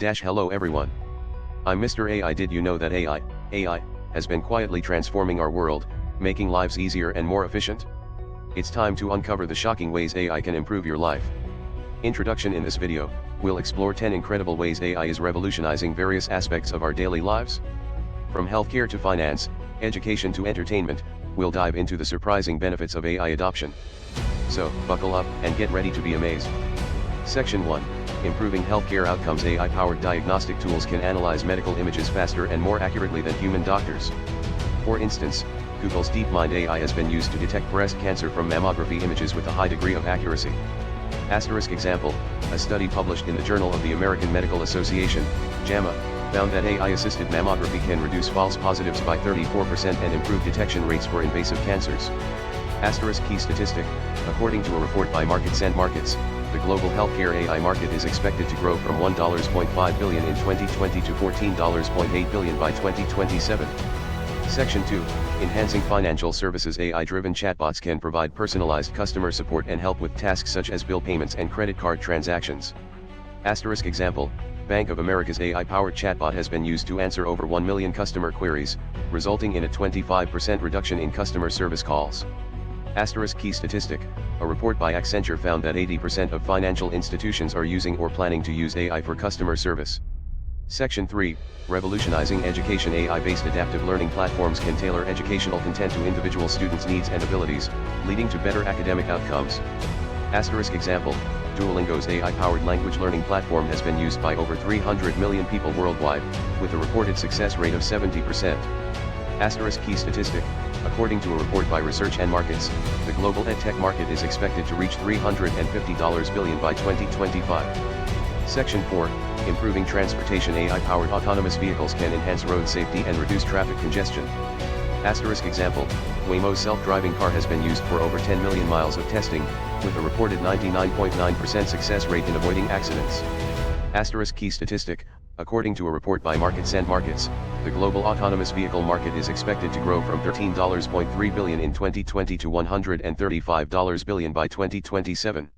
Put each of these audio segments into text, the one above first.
Hello everyone. I'm Mr. AI. Did you know that AI has been quietly transforming our world, making lives easier and more efficient? It's time to uncover the shocking ways AI can improve your life. Introduction. In this video, we'll explore 10 incredible ways AI is revolutionizing various aspects of our daily lives. From healthcare to finance, education to entertainment, we'll dive into the surprising benefits of AI adoption. So, buckle up and get ready to be amazed. Section 1. Improving healthcare outcomes. AI-powered diagnostic tools can analyze medical images faster and more accurately than human doctors. For instance, Google's DeepMind AI has been used to detect breast cancer from mammography images with a high degree of accuracy. Example, a study published in the Journal of the American Medical Association, JAMA, found that AI-assisted mammography can reduce false positives by 34% and improve detection rates for invasive cancers. Key statistic, according to a report by Markets and Markets, the global healthcare AI market is expected to grow from $1.5 billion in 2020 to $14.8 billion by 2027. Section 2. Enhancing financial services. AI-driven chatbots can provide personalized customer support and help with tasks such as bill payments and credit card transactions. Example, Bank of America's AI-powered chatbot has been used to answer over 1 million customer queries, resulting in a 25% reduction in customer service calls. Key statistic, a report by Accenture found that 80% of financial institutions are using or planning to use AI for customer service. Section 3. Revolutionizing education. AI-based adaptive learning platforms can tailor educational content to individual students' needs and abilities, leading to better academic outcomes. Example, Duolingo's AI-powered language learning platform has been used by over 300 million people worldwide, with a reported success rate of 70%. Key statistic, according to a report by Research and Markets, the global edtech market is expected to reach $350 billion by 2025. Section 4. Improving transportation. AI-powered autonomous vehicles can enhance road safety and reduce traffic congestion. Example, Waymo's self-driving car has been used for over 10 million miles of testing, with a reported 99.9% success rate in avoiding accidents. Key statistic, according to a report by Markets and Markets, the global autonomous vehicle market is expected to grow from $13.3 billion in 2020 to $135 billion by 2027.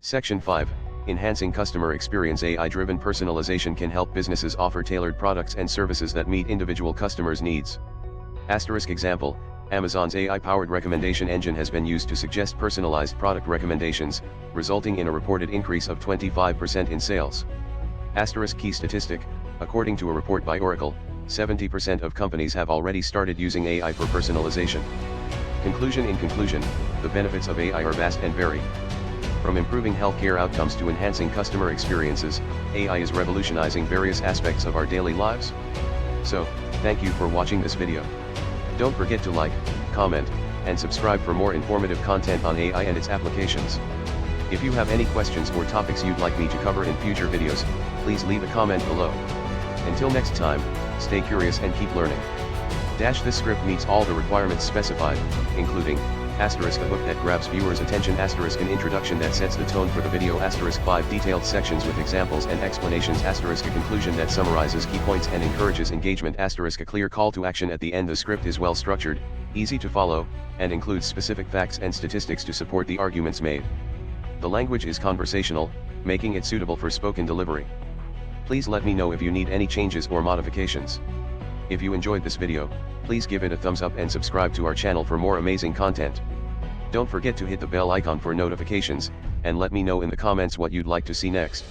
Section 5. Enhancing customer experience. AI-driven personalization can help businesses offer tailored products and services that meet individual customers' needs. Example, Amazon's AI-powered recommendation engine has been used to suggest personalized product recommendations, resulting in a reported increase of 25% in sales. Key statistic, according to a report by Oracle, 70% of companies have already started using AI for personalization. Conclusion. In conclusion, the benefits of AI are vast and varied. From improving healthcare outcomes to enhancing customer experiences, AI is revolutionizing various aspects of our daily lives. So, thank you for watching this video. Don't forget to like, comment, and subscribe for more informative content on AI and its applications. If you have any questions or topics you'd like me to cover in future videos, please leave a comment below. Until next time, stay curious and keep learning. This script meets all the requirements specified, including a hook that grabs viewers' attention, an introduction that sets the tone for the video, 5 detailed sections with examples and explanations, a conclusion that summarizes key points and encourages engagement, a clear call to action at the end. The script is well structured, easy to follow, and includes specific facts and statistics to support the arguments made. The language is conversational, making it suitable for spoken delivery. Please let me know if you need any changes or modifications. If you enjoyed this video, please give it a thumbs up and subscribe to our channel for more amazing content. Don't forget to hit the bell icon for notifications, and let me know in the comments what you'd like to see next.